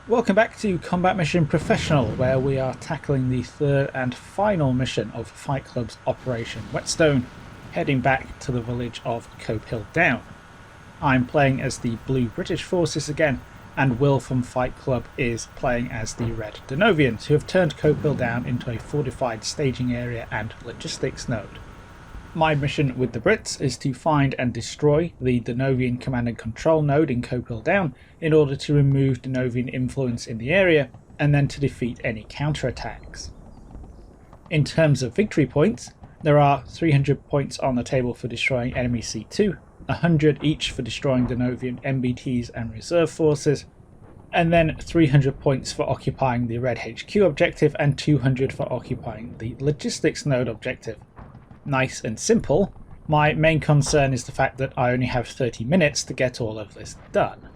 Welcome back to Combat Mission Professional, where we are tackling the third and final mission of Fight Club's Operation Whetstone, heading back to the village of Cope Hill Down. I'm playing as the Blue British Forces again, and Will from Fight Club is playing as the Red Denovians, who have turned Cope Hill Down into a fortified staging area and logistics node. My mission with the Brits is to find and destroy the Denovian command and control node in Cope Hill Down in order to remove Denovian influence in the area, and then to defeat any counterattacks. In terms of victory points, there are 300 points on the table for destroying enemy C2, 100 each for destroying Denovian MBTs and reserve forces, and then 300 points for occupying the Red HQ objective and 200 for occupying the logistics node objective. Nice and simple. My main concern is the fact that I only have 30 minutes to get all of this done.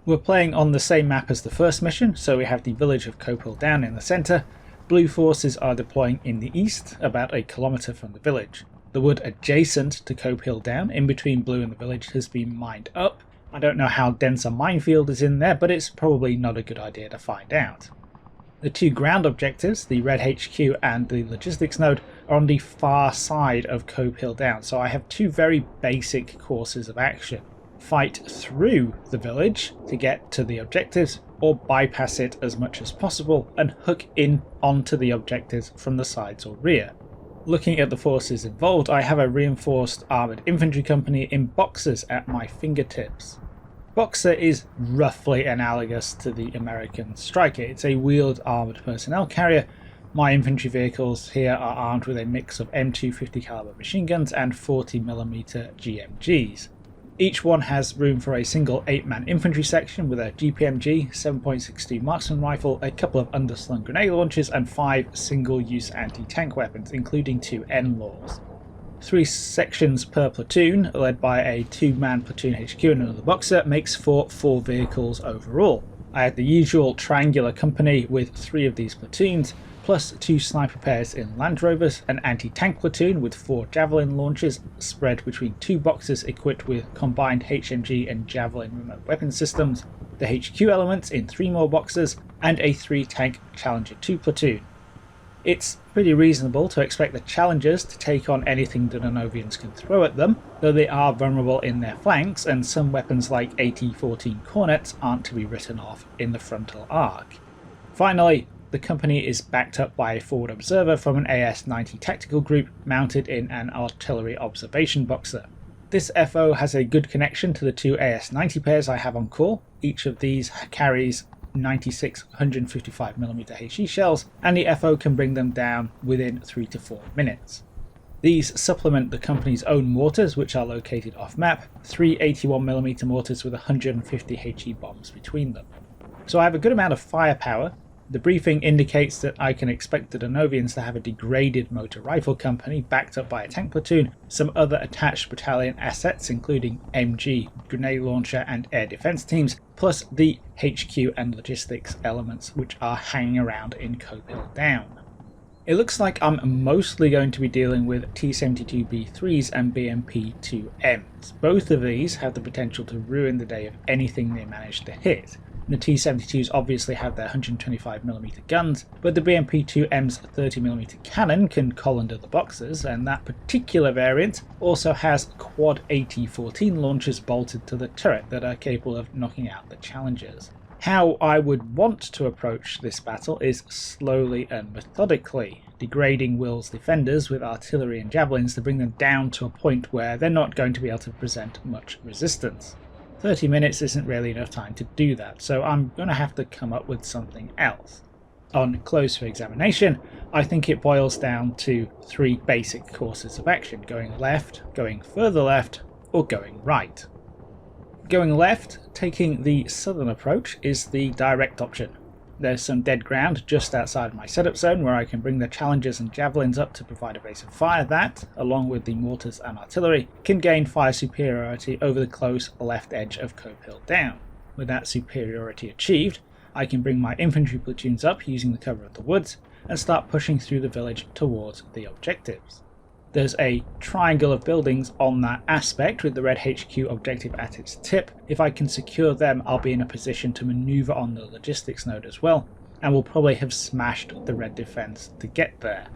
We're playing on the same map as the first mission, so we have the village of Cope Hill Down in the centre. Blue forces are deploying in the east, about a kilometre from the village. The wood adjacent to Cope Hill Down, in between Blue and the village, has been mined up. I don't know how dense a minefield is in there, but it's probably not a good idea to find out. The two ground objectives, the Red HQ and the logistics node, are on the far side of Cope Hill Down, so I have two very basic courses of action. Fight through the village to get to the objectives, or bypass it as much as possible and hook in onto the objectives from the sides or rear. Looking at the forces involved, I have a reinforced armoured infantry company in boxers at my fingertips. Boxer is roughly analogous to the American Striker. It's a wheeled armoured personnel carrier. My infantry vehicles here are armed with a mix of M250 caliber machine guns and 40mm GMGs. Each one has room for a single 8-man infantry section with a GPMG, 7.62 marksman rifle, a couple of underslung grenade launchers, and 5 single-use anti-tank weapons, including 2 NLAWs. 3 sections per platoon, led by a 2-man platoon HQ and another boxer, makes for 4 vehicles overall. I had the usual triangular company with 3 of these platoons, plus 2 sniper pairs in Land Rovers, an anti-tank platoon with 4 javelin launchers spread between 2 boxers equipped with combined HMG and javelin remote weapon systems, the HQ elements in 3 more boxers, and a 3-tank Challenger 2 platoon. It's pretty reasonable to expect the Challengers to take on anything the Denovians can throw at them, though they are vulnerable in their flanks, and some weapons like AT-14 Cornets aren't to be written off in the frontal arc. Finally, the company is backed up by a forward observer from an AS-90 tactical group mounted in an artillery observation boxer. This FO has a good connection to the 2 AS-90 pairs I have on call. Each of these carries 96 155mm HE shells, and the FO can bring them down within 3 to 4 minutes. These supplement the company's own mortars, which are located off-map, 3 81mm mortars with 150 HE bombs between them. So I have a good amount of firepower. The briefing indicates that I can expect the Denovians to have a degraded motor rifle company backed up by a tank platoon, some other attached battalion assets including MG, grenade launcher and air defense teams, plus the HQ and logistics elements which are hanging around in Cope Hill Down. It looks like I'm mostly going to be dealing with T-72B3s and BMP-2Ms. Both of these have the potential to ruin the day of anything they manage to hit. The T-72s obviously have their 125mm guns, but the BMP-2M's 30mm cannon can colander the boxers, and that particular variant also has quad AT-14 launchers bolted to the turret that are capable of knocking out the Challengers. How I would want to approach this battle is slowly and methodically, degrading Will's defenders with artillery and javelins to bring them down to a point where they're not going to be able to present much resistance. 30 minutes isn't really enough time to do that, so I'm going to have to come up with something else. On closer examination, I think it boils down to 3 basic courses of action: going left, going further left, or going right. Going left, taking the southern approach, is the direct option. There's some dead ground just outside my setup zone where I can bring the Challengers and Javelins up to provide a base of fire that, along with the mortars and artillery, can gain fire superiority over the close left edge of Cope Hill Down. With that superiority achieved, I can bring my infantry platoons up using the cover of the woods and start pushing through the village towards the objectives. There's a triangle of buildings on that aspect with the red HQ objective at its tip. If I can secure them, I'll be in a position to maneuver on the logistics node as well, and will probably have smashed the red defense to get there.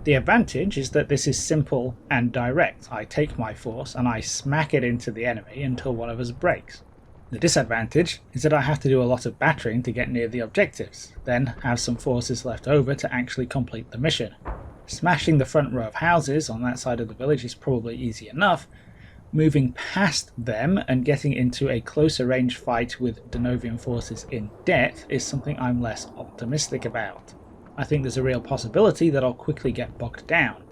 The advantage is that this is simple and direct. I take my force and I smack it into the enemy until one of us breaks. The disadvantage is that I have to do a lot of battering to get near the objectives, then have some forces left over to actually complete the mission. Smashing the front row of houses on that side of the village is probably easy enough. Moving past them and getting into a closer range fight with Denovian forces in depth is something I'm less optimistic about. I think there's a real possibility that I'll quickly get bogged down,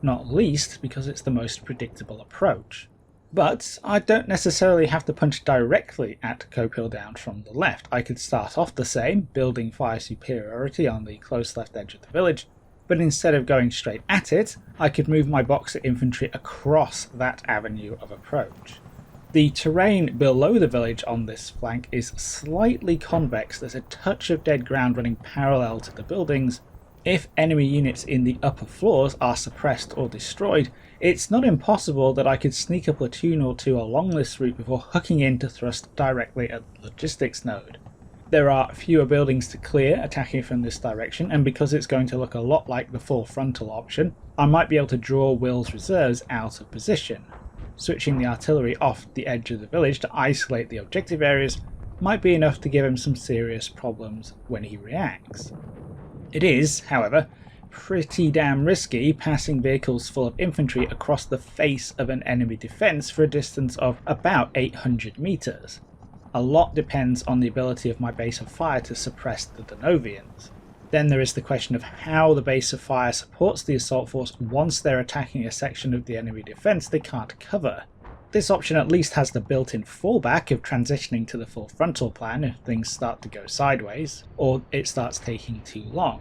not least because it's the most predictable approach. But I don't necessarily have to punch directly at Cope Hill Down from the left. I could start off the same, building fire superiority on the close left edge of the village, but instead of going straight at it, I could move my Boxer infantry across that avenue of approach. The terrain below the village on this flank is slightly convex. There's a touch of dead ground running parallel to the buildings. If enemy units in the upper floors are suppressed or destroyed, it's not impossible that I could sneak a platoon or two along this route before hooking in to thrust directly at the logistics node. There are fewer buildings to clear attacking from this direction, and because it's going to look a lot like the full frontal option, I might be able to draw Will's reserves out of position. Switching the artillery off the edge of the village to isolate the objective areas might be enough to give him some serious problems when he reacts. It is, however, pretty damn risky passing vehicles full of infantry across the face of an enemy defence for a distance of about 800 metres. A lot depends on the ability of my base of fire to suppress the Denovians. Then there is the question of how the base of fire supports the assault force once they're attacking a section of the enemy defence they can't cover. This option at least has the built-in fallback of transitioning to the full frontal plan if things start to go sideways, or it starts taking too long.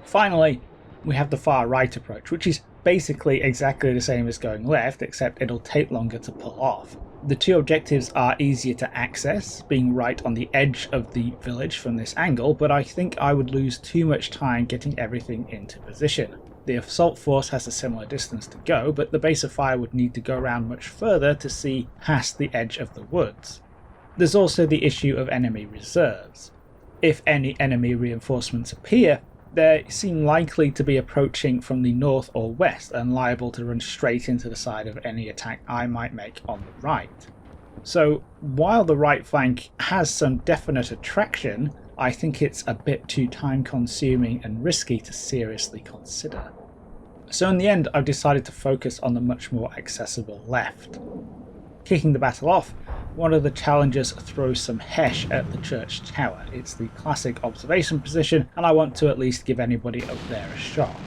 Finally, we have the far right approach, which is basically exactly the same as going left, except it'll take longer to pull off. The two objectives are easier to access, being right on the edge of the village from this angle, but I think I would lose too much time getting everything into position. The assault force has a similar distance to go, but the base of fire would need to go around much further to see past the edge of the woods. There's also the issue of enemy reserves. If any enemy reinforcements appear, they seem likely to be approaching from the north or west and liable to run straight into the side of any attack I might make on the right. So while the right flank has some definite attraction, I think it's a bit too time consuming and risky to seriously consider. So in the end I've decided to focus on the much more accessible left. Kicking the battle off, one of the challengers throws some Hesh at the church tower. It's the classic observation position, and I want to at least give anybody up there a shock.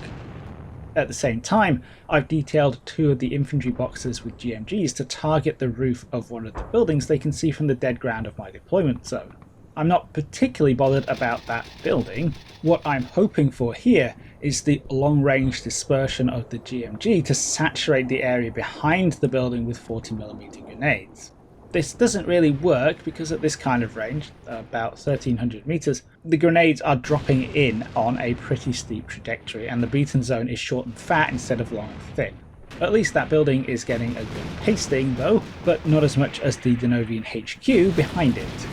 At the same time, I've detailed two of the infantry boxers with GMGs to target the roof of one of the buildings they can see from the dead ground of my deployment zone. I'm not particularly bothered about that building. What I'm hoping for here is the long-range dispersion of the GMG to saturate the area behind the building with 40mm grenades. This doesn't really work because at this kind of range, about 1300 meters, the grenades are dropping in on a pretty steep trajectory and the beaten zone is short and fat instead of long and thick. At least that building is getting a good pasting though, but not as much as the Denovian HQ behind it.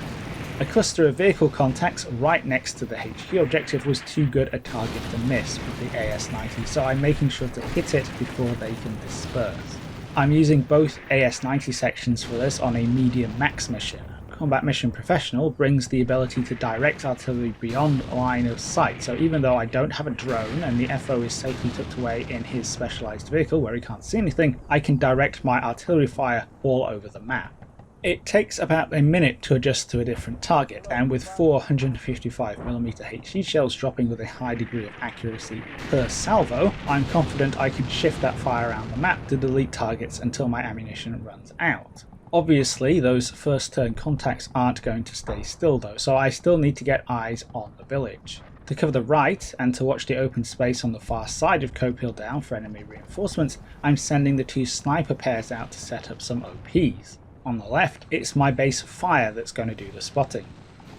A cluster of vehicle contacts right next to the HQ objective was too good a target to miss with the AS-90, so I'm making sure to hit it before they can disperse. I'm using both AS-90 sections for this on a medium max mission. Combat Mission Professional brings the ability to direct artillery beyond line of sight, so even though I don't have a drone and the FO is safely tucked away in his specialised vehicle where he can't see anything, I can direct my artillery fire all over the map. It takes about a minute to adjust to a different target, and with 455mm HE shells dropping with a high degree of accuracy per salvo, I'm confident I could shift that fire around the map to delete targets until my ammunition runs out. Obviously, those first turn contacts aren't going to stay still though, so I still need to get eyes on the village. To cover the right, and to watch the open space on the far side of Cope Hill Down for enemy reinforcements, I'm sending the two sniper pairs out to set up some OPs. On the left, it's my base of fire that's going to do the spotting.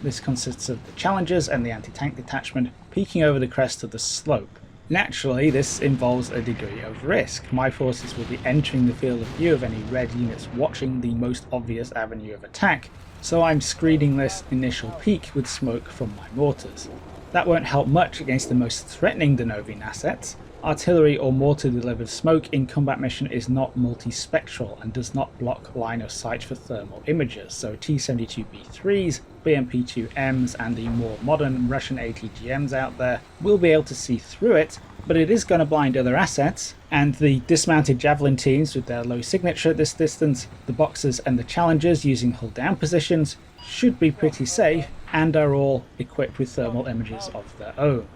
This consists of the Challengers and the anti-tank detachment peeking over the crest of the slope. Naturally, this involves a degree of risk. My forces will be entering the field of view of any red units watching the most obvious avenue of attack, so I'm screening this initial peak with smoke from my mortars. That won't help much against the most threatening Denovian assets. Artillery or mortar delivered smoke in combat mission is not multispectral and does not block line of sight for thermal images, so T-72B3s, BMP-2Ms and the more modern Russian ATGMs out there will be able to see through it, but it is going to blind other assets, and the dismounted Javelin teams with their low signature at this distance, the Boxers and the Challengers using hull down positions should be pretty safe and are all equipped with thermal images of their own.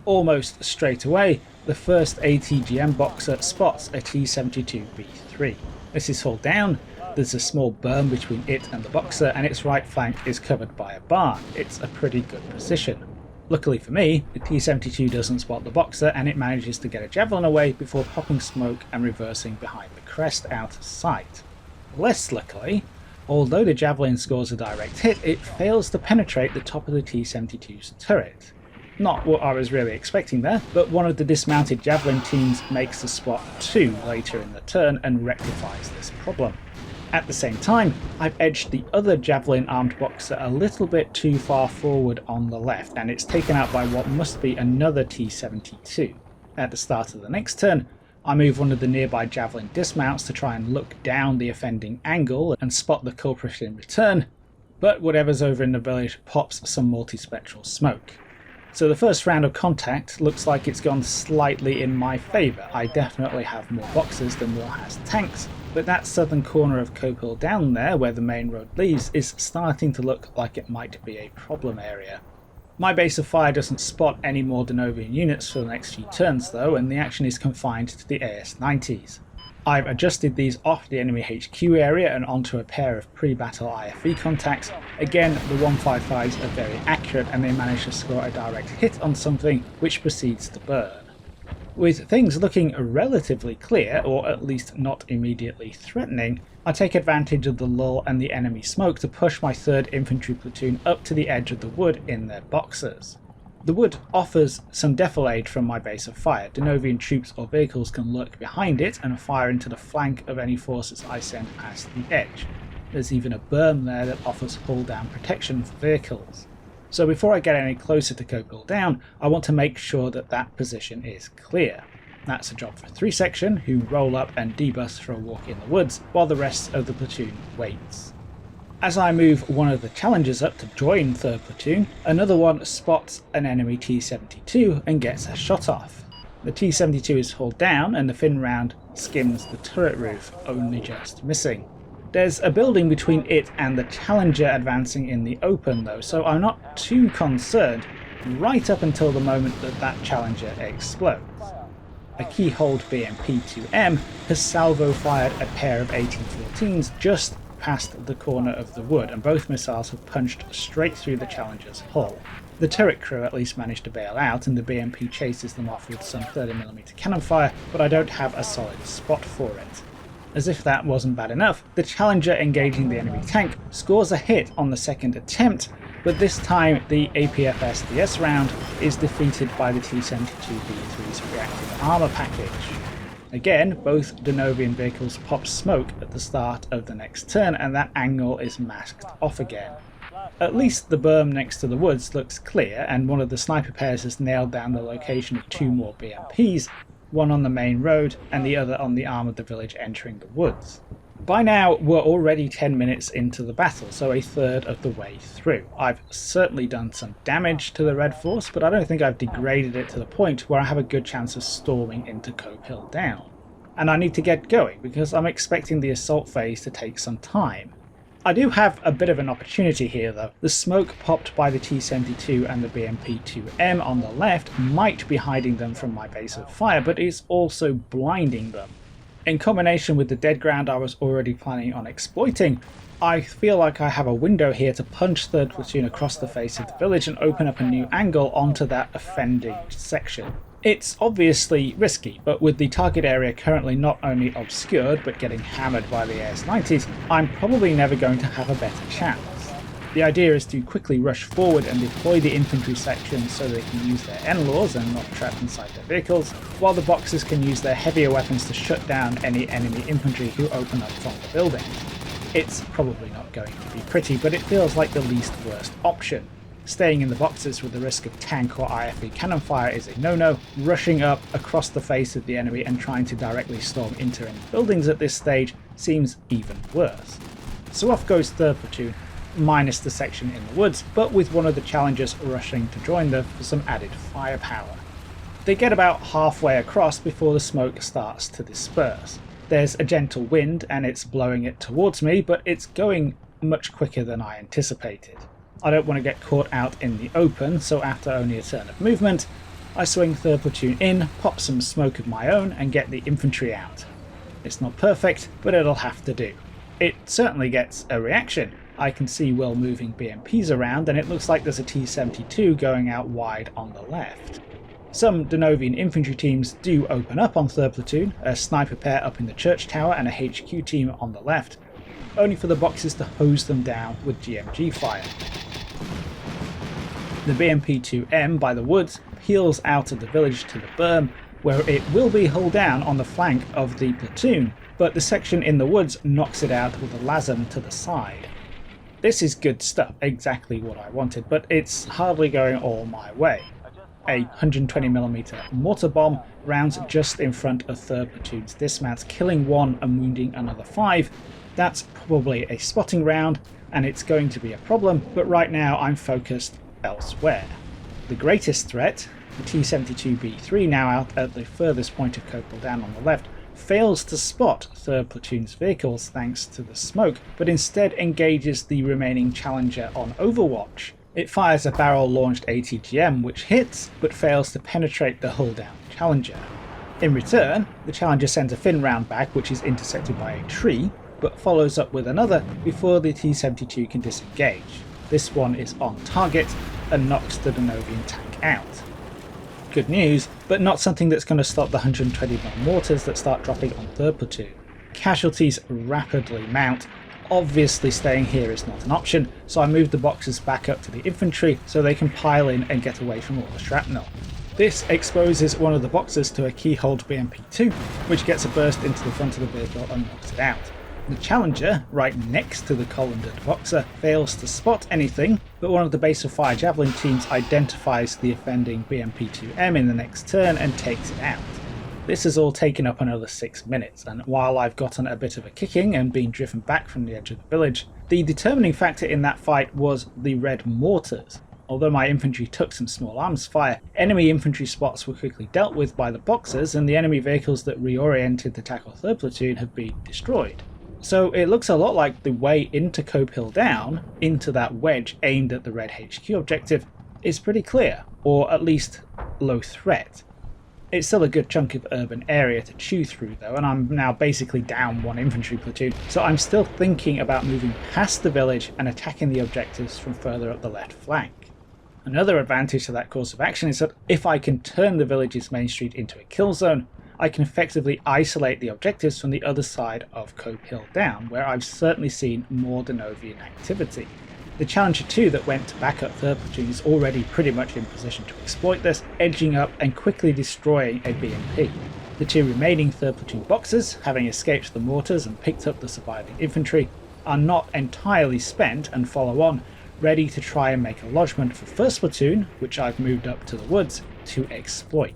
Almost straight away, the first ATGM Boxer spots a T-72B3. This is hull down, there's a small berm between it and the Boxer, and its right flank is covered by a barn. It's a pretty good position. Luckily for me, the T-72 doesn't spot the Boxer and it manages to get a Javelin away before popping smoke and reversing behind the crest out of sight. Less luckily, although the Javelin scores a direct hit, it fails to penetrate the top of the T-72's turret. Not what I was really expecting there, but one of the dismounted Javelin teams makes the spot too later in the turn and rectifies this problem. At the same time, I've edged the other Javelin armed Boxer a little bit too far forward on the left, and it's taken out by what must be another T-72. At the start of the next turn, I move one of the nearby Javelin dismounts to try and look down the offending angle and spot the culprit in return, but whatever's over in the village pops some multispectral smoke. So the first round of contact looks like it's gone slightly in my favour. I definitely have more Boxers than War has tanks, but that southern corner of Cope Hill down there, where the main road leaves, is starting to look like it might be a problem area. My base of fire doesn't spot any more Denovian units for the next few turns though, and the action is confined to the AS-90s. I've adjusted these off the enemy HQ area and onto a pair of pre-battle IFV contacts. Again, the 155s are very accurate and they manage to score a direct hit on something which proceeds to burn. With things looking relatively clear, or at least not immediately threatening, I take advantage of the lull and the enemy smoke to push my 3rd Infantry platoon up to the edge of the wood in their Boxers. The wood offers some defilade from my base of fire. Denovian troops or vehicles can lurk behind it and fire into the flank of any forces I send past the edge. There's even a berm there that offers hull down protection for vehicles. So before I get any closer to Cope Hill down, I want to make sure that that position is clear. That's a job for 3 section, who roll up and debus for a walk in the woods, while the rest of the platoon waits. As I move one of the Challengers up to join 3rd platoon, another one spots an enemy T-72 and gets a shot off. The T-72 is hauled down and the Finn round skims the turret roof, only just missing. There's a building between it and the Challenger advancing in the open though, so I'm not too concerned right up until the moment that that Challenger explodes. A keyholed BMP-2M has salvo fired a pair of 1814s just past the corner of the wood, and both missiles have punched straight through the Challenger's hull. The turret crew at least managed to bail out, and the BMP chases them off with some 30mm cannon fire, but I don't have a solid spot for it. As if that wasn't bad enough, the Challenger engaging the enemy tank scores a hit on the 2nd attempt, but this time the APF SDS round is defeated by the T-72B3's reactive armour package. Again, both Denovian vehicles pop smoke at the start of the next turn, and that angle is masked off again. At least the berm next to the woods looks clear, and one of the sniper pairs has nailed down the location of 2 more BMPs, one on the main road and the other on the arm of the village entering the woods. By now we're already 10 minutes into the battle, so a third of the way through. I've certainly done some damage to the Red Force, but I don't think I've degraded it to the point where I have a good chance of storming into Cope Hill down. And I need to get going because I'm expecting the assault phase to take some time. I do have a bit of an opportunity here though. The smoke popped by the T-72 and the BMP-2M on the left might be hiding them from my base of fire, but is also blinding them. In combination with the dead ground I was already planning on exploiting, I feel like I have a window here to punch 3rd platoon across the face of the village and open up a new angle onto that offending section. It's obviously risky, but with the target area currently not only obscured but getting hammered by the AS-90s, I'm probably never going to have a better chance. The idea is to quickly rush forward and deploy the infantry section so they can use their NLAWs and not trapped inside their vehicles, while the Boxers can use their heavier weapons to shut down any enemy infantry who open up from the building. It's probably not going to be pretty, but it feels like the least worst option. Staying in the boxes with the risk of tank or IFV cannon fire is a no-no. Rushing up across the face of the enemy and trying to directly storm into any buildings at this stage seems even worse. So off goes 3rd Platoon, minus the section in the woods, but with one of the challengers rushing to join them for some added firepower. They get about halfway across before the smoke starts to disperse. There's a gentle wind and it's blowing it towards me, but it's going much quicker than I anticipated. I don't want to get caught out in the open, so after only a turn of movement, I swing 3rd Platoon in, pop some smoke of my own, and get the infantry out. It's not perfect, but it'll have to do. It certainly gets a reaction. I can see Will moving BMPs around, and it looks like there's a T-72 going out wide on the left. Some Denovian infantry teams do open up on 3rd Platoon, a sniper pair up in the church tower and a HQ team on the left, only for the Boxers to hose them down with GMG fire. The BMP-2M by the woods peels out of the village to the berm, where it will be hulled down on the flank of the platoon, but the section in the woods knocks it out with a LASM to the side. This is good stuff, exactly what I wanted, but it's hardly going all my way. A 120mm mortar bomb rounds just in front of 3rd Platoon's dismounts, killing 1 and wounding another 5. That's probably a spotting round, and it's going to be a problem, but right now I'm focused elsewhere. The greatest threat, the T-72B3, now out at the furthest point of Cope Hill Down on the left, fails to spot 3rd Platoon's vehicles thanks to the smoke, but instead engages the remaining Challenger on overwatch. It fires a barrel-launched ATGM which hits, but fails to penetrate the hull-down Challenger. In return, the Challenger sends a Finn round back which is intercepted by a tree, but follows up with another before the T-72 can disengage. This one is on target and knocks the Denovian tank out. Good news, but not something that's going to stop the 120mm mortars that start dropping on 3rd Platoon. Casualties rapidly mount. Obviously staying here is not an option, so I move the Boxers back up to the infantry so they can pile in and get away from all the shrapnel. This exposes one of the Boxers to a keyholed BMP-2, which gets a burst into the front of the vehicle and knocks it out. The Challenger, right next to the collared Boxer, fails to spot anything, but one of the base of fire javelin teams identifies the offending BMP-2M in the next turn and takes it out. This has all taken up another 6 minutes, and while I've gotten a bit of a kicking and been driven back from the edge of the village, the determining factor in that fight was the red mortars. Although my infantry took some small arms fire, enemy infantry spots were quickly dealt with by the Boxers, and the enemy vehicles that reoriented to tackle 3rd Platoon have been destroyed. So it looks a lot like the way into Cope Hill Down, into that wedge aimed at the red HQ objective, is pretty clear, or at least low threat. It's still a good chunk of urban area to chew through though, and I'm now basically down 1 infantry platoon, so I'm still thinking about moving past the village and attacking the objectives from further up the left flank. Another advantage to that course of action is that if I can turn the village's main street into a kill zone, I can effectively isolate the objectives from the other side of Cope Hill Down, where I've certainly seen more Denovian activity. The Challenger 2 that went to back up 3rd Platoon is already pretty much in position to exploit this, edging up and quickly destroying a BMP. The 2 remaining 3rd Platoon Boxers, having escaped the mortars and picked up the surviving infantry, are not entirely spent and follow on, ready to try and make a lodgement for 1st Platoon, which I've moved up to the woods, to exploit.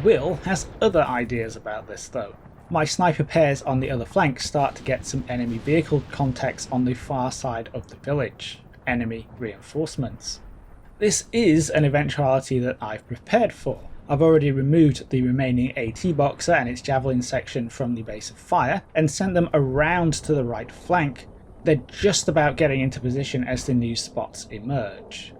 Will has other ideas about this though. My sniper pairs on the other flank start to get some enemy vehicle contacts on the far side of the village. Enemy reinforcements. This is an eventuality that I've prepared for. I've already removed the remaining AT Boxer and its javelin section from the base of fire and sent them around to the right flank. They're just about getting into position as the new spots emerge.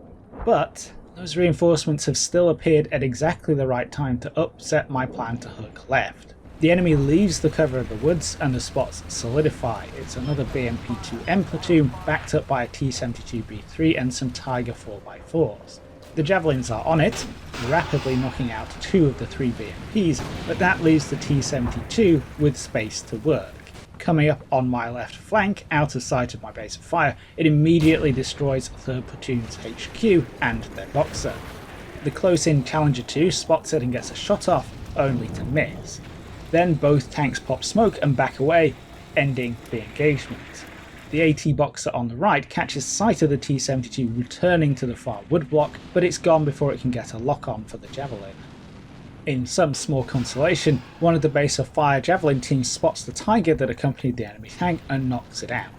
But those reinforcements have still appeared at exactly the right time to upset my plan to hook left. The enemy leaves the cover of the woods and the spots solidify. It's another BMP-2M platoon backed up by a T-72B3 and some Tiger 4x4s. The javelins are on it, rapidly knocking out 2 of the 3 BMPs, but that leaves the T-72 with space to work. Coming up on my left flank, out of sight of my base of fire, it immediately destroys 3rd Platoon's HQ and their Boxer. The close-in Challenger 2 spots it and gets a shot off, only to miss. Then both tanks pop smoke and back away, ending the engagement. The AT Boxer on the right catches sight of the T-72 returning to the far woodblock, but it's gone before it can get a lock-on for the Javelin. In some small consolation, one of the base of fire Javelin teams spots the Tiger that accompanied the enemy tank and knocks it out.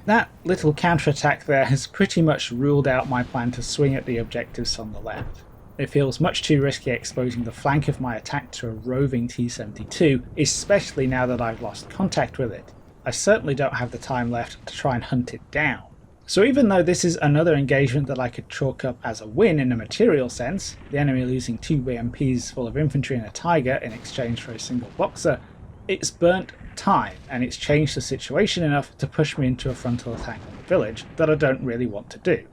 That little counterattack there has pretty much ruled out my plan to swing at the objectives on the left. It feels much too risky exposing the flank of my attack to a roving T-72, especially now that I've lost contact with it. I certainly don't have the time left to try and hunt it down. So even though this is another engagement that I could chalk up as a win in a material sense, the enemy losing 2 BMPs full of infantry and a Tiger in exchange for a single Boxer, it's burnt time and it's changed the situation enough to push me into a frontal attack on the village that I don't really want to do.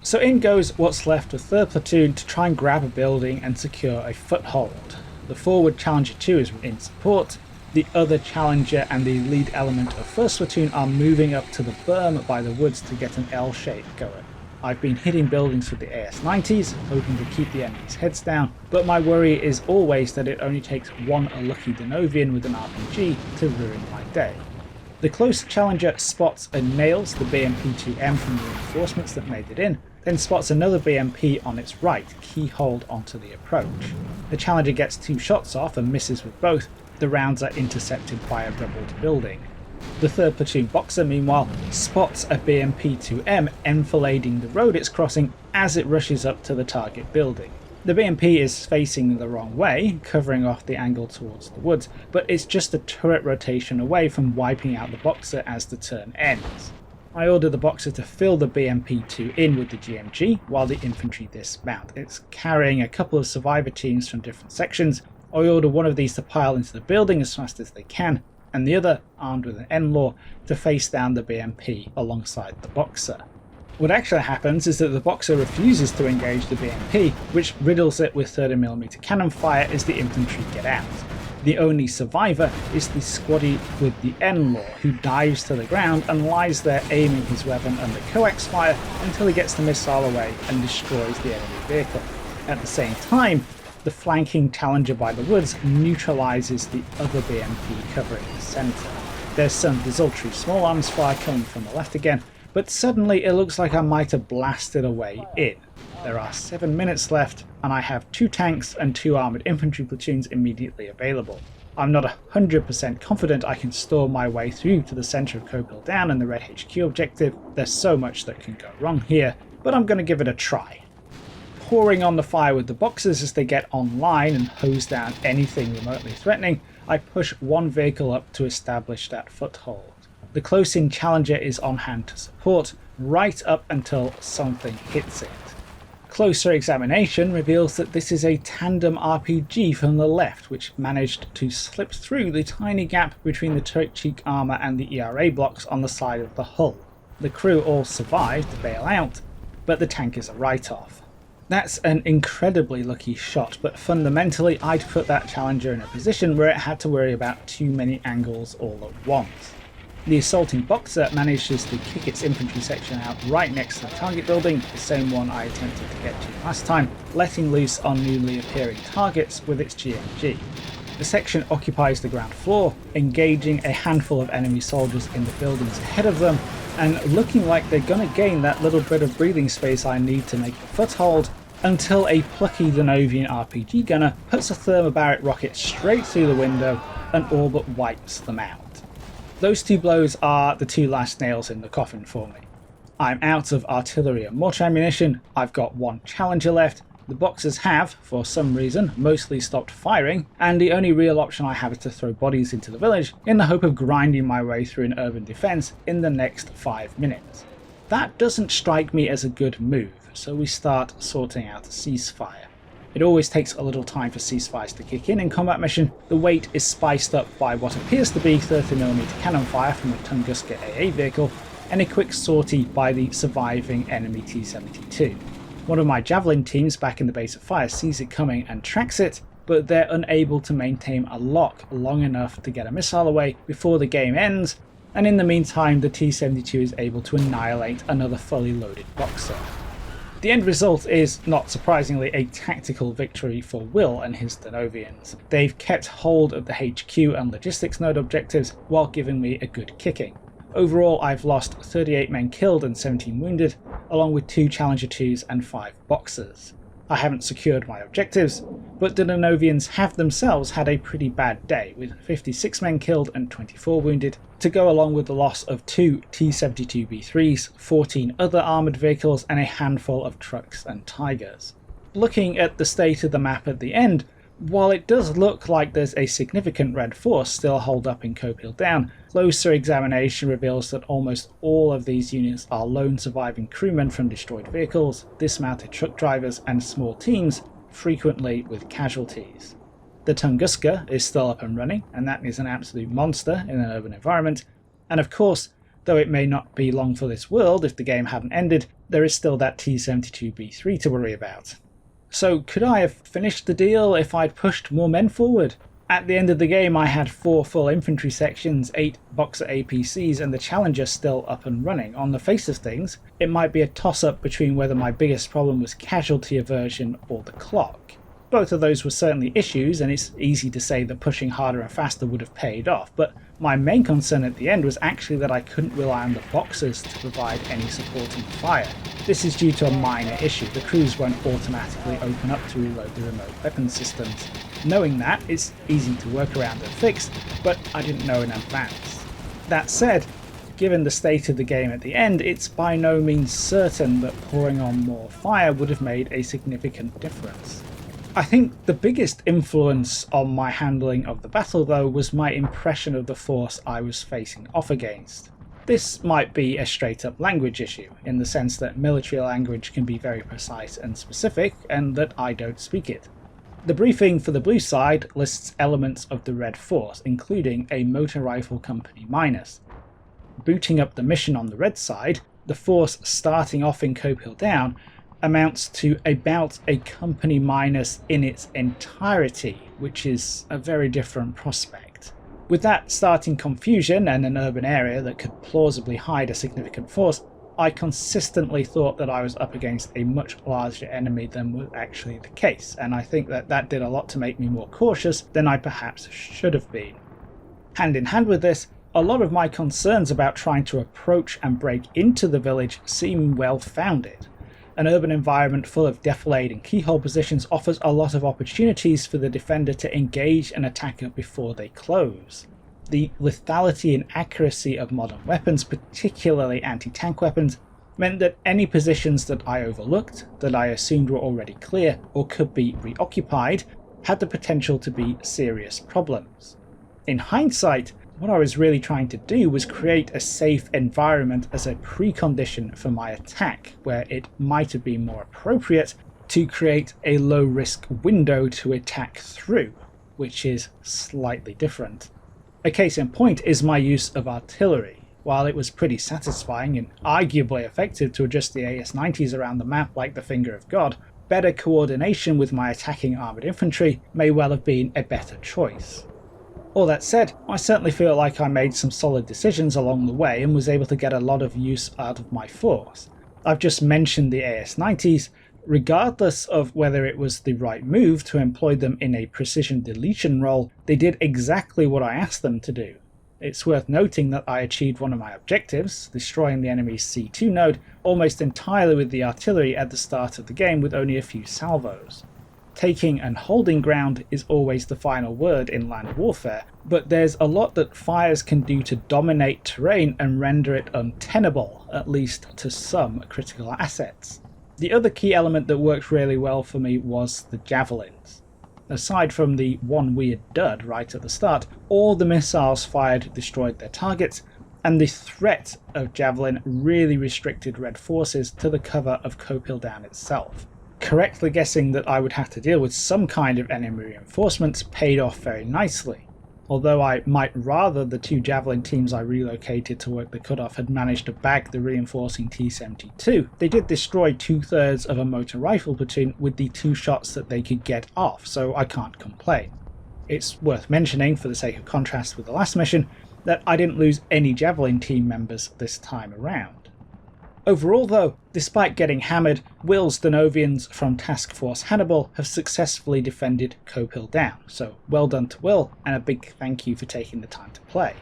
So in goes what's left of 3rd Platoon to try and grab a building and secure a foothold. The forward Challenger 2 is in support. The other Challenger and the lead element of 1st Platoon are moving up to the berm by the woods to get an L shape going. I've been hitting buildings with the AS-90s, hoping to keep the enemy's heads down, but my worry is always that it only takes one unlucky Denovian with an RPG to ruin my day. The close Challenger spots and nails the BMP-2M from the reinforcements that made it in, then spots another BMP on its right, keyholed onto the approach. The Challenger gets 2 shots off and misses with both. The rounds are intercepted by a rebelled building. The 3rd Platoon Boxer, meanwhile, spots a BMP-2M enfilading the road it's crossing as it rushes up to the target building. The BMP is facing the wrong way, covering off the angle towards the woods, but it's just a turret rotation away from wiping out the Boxer as the turn ends. I order the Boxer to fill the BMP-2 in with the GMG while the infantry dismount. It's carrying a couple of survivor teams from different sections. I order one of these to pile into the building as fast as they can, and the other, armed with an NLAW, to face down the BMP alongside the Boxer. What actually happens is that the Boxer refuses to engage the BMP, which riddles it with 30mm cannon fire as the infantry get out. The only survivor is the squaddy with the NLAW, who dives to the ground and lies there aiming his weapon under coax fire until he gets the missile away and destroys the enemy vehicle. At the same time, the flanking Challenger by the woods neutralises the other BMP covering the centre. There's some desultory small arms fire coming from the left again, but suddenly it looks like I might have blasted a way in. There are 7 minutes left, and I have 2 tanks and 2 armoured infantry platoons immediately available. I'm not 100% confident I can storm my way through to the centre of Copill Down and the Red HQ objective. There's so much that can go wrong here, but I'm going to give it a try. Pouring on the fire with the Boxers as they get online and hose down anything remotely threatening, I push one vehicle up to establish that foothold. The close-in Challenger is on hand to support, right up until something hits it. Closer examination reveals that this is a tandem RPG from the left, which managed to slip through the tiny gap between the turret cheek armour and the ERA blocks on the side of the hull. The crew all survived to bail out, but the tank is a write-off. That's an incredibly lucky shot, but fundamentally I'd put that Challenger in a position where it had to worry about too many angles all at once. The assaulting Boxer manages to kick its infantry section out right next to the target building, the same one I attempted to get to last time, letting loose on newly appearing targets with its GMG. The section occupies the ground floor, engaging a handful of enemy soldiers in the buildings ahead of them, and looking like they're gonna gain that little bit of breathing space I need to make a foothold, until a plucky Denovian RPG gunner puts a thermobaric rocket straight through the window and all but wipes them out. Those 2 blows are the 2 last nails in the coffin for me. I'm out of artillery and mortar ammunition, I've got 1 Challenger left, the Boxers have, for some reason, mostly stopped firing, and the only real option I have is to throw bodies into the village in the hope of grinding my way through an urban defence in the next 5 minutes. That doesn't strike me as a good move, so we start sorting out a ceasefire. It always takes a little time for ceasefires to kick in combat mission. The wait is spiced up by what appears to be 30mm cannon fire from a Tunguska AA vehicle, and a quick sortie by the surviving enemy T-72. One of my Javelin teams back in the base of fire sees it coming and tracks it, but they're unable to maintain a lock long enough to get a missile away before the game ends, and in the meantime the T-72 is able to annihilate another fully loaded Boxer. The end result is, not surprisingly, a tactical victory for Will and his Denovians. They've kept hold of the HQ and logistics node objectives while giving me a good kicking. Overall, I've lost 38 men killed and 17 wounded, along with 2 Challenger 2s and 5 Boxers. I haven't secured my objectives, but the Denovians have themselves had a pretty bad day, with 56 men killed and 24 wounded, to go along with the loss of 2 T-72B3s, 14 other armoured vehicles and a handful of trucks and Tigers. Looking at the state of the map at the end, while it does look like there's a significant red force still holed up in Copial Down, closer examination reveals that almost all of these units are lone surviving crewmen from destroyed vehicles, dismounted truck drivers and small teams, frequently with casualties. The Tunguska is still up and running, and that is an absolute monster in an urban environment, and of course, though it may not be long for this world if the game hadn't ended, there is still that T-72B3 to worry about. So could I have finished the deal if I'd pushed more men forward? At the end of the game I had 4 full infantry sections, 8 Boxer APCs and the Challenger still up and running. On the face of things, it might be a toss-up between whether my biggest problem was casualty aversion or the clock. Both of those were certainly issues, and it's easy to say that pushing harder and faster would have paid off, but my main concern at the end was actually that I couldn't rely on the Boxers to provide any supporting fire. This is due to a minor issue: the crews won't automatically open up to reload the remote weapon systems. Knowing that, it's easy to work around and fix, but I didn't know in advance. That said, given the state of the game at the end, it's by no means certain that pouring on more fire would have made a significant difference. I think the biggest influence on my handling of the battle, though, was my impression of the force I was facing off against. This might be a straight-up language issue, in the sense that military language can be very precise and specific, and that I don't speak it. The briefing for the blue side lists elements of the Red Force, including a motor rifle company minus. Booting up the mission on the red side, the force starting off in Copial Down amounts to about a company minus in its entirety, which is a very different prospect. With that starting confusion and an urban area that could plausibly hide a significant force, I consistently thought that I was up against a much larger enemy than was actually the case, and I think that did a lot to make me more cautious than I perhaps should have been. Hand in hand with this, a lot of my concerns about trying to approach and break into the village seem well founded. An urban environment full of defilade and keyhole positions offers a lot of opportunities for the defender to engage an attacker before they close. The lethality and accuracy of modern weapons, particularly anti-tank weapons, meant that any positions that I overlooked, that I assumed were already clear or could be reoccupied, had the potential to be serious problems. In hindsight, what I was really trying to do was create a safe environment as a precondition for my attack, where it might have been more appropriate to create a low-risk window to attack through, which is slightly different. A case in point is my use of artillery. While it was pretty satisfying and arguably effective to adjust the AS-90s around the map like the finger of God, better coordination with my attacking armoured infantry may well have been a better choice. All that said, I certainly feel like I made some solid decisions along the way and was able to get a lot of use out of my force. I've just mentioned the AS-90s. Regardless of whether it was the right move to employ them in a precision deletion role, they did exactly what I asked them to do. It's worth noting that I achieved one of my objectives, destroying the enemy's C2 node, almost entirely with the artillery at the start of the game with only a few salvos. Taking and holding ground is always the final word in land warfare, but there's a lot that fires can do to dominate terrain and render it untenable, at least to some critical assets. The other key element that worked really well for me was the javelins. Aside from the one weird dud right at the start, all the missiles fired destroyed their targets, and the threat of javelin really restricted Red forces to the cover of Copial Down itself. Correctly guessing that I would have to deal with some kind of enemy reinforcements paid off very nicely. Although I might rather the 2 javelin teams I relocated to work the cutoff had managed to bag the reinforcing T-72, they did destroy 2/3 of a motor rifle platoon with the 2 shots that they could get off, so I can't complain. It's worth mentioning, for the sake of contrast with the last mission, that I didn't lose any Javelin team members this time around. Overall though, despite getting hammered, Will's Denovians from Task Force Hannibal have successfully defended Cope Hill down, so well done to Will, and a big thank you for taking the time to play.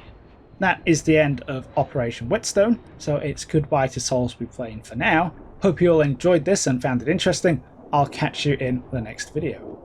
That is the end of Operation Whetstone, so it's goodbye to Salisbury Plain for now. Hope you all enjoyed this and found it interesting. I'll catch you in the next video.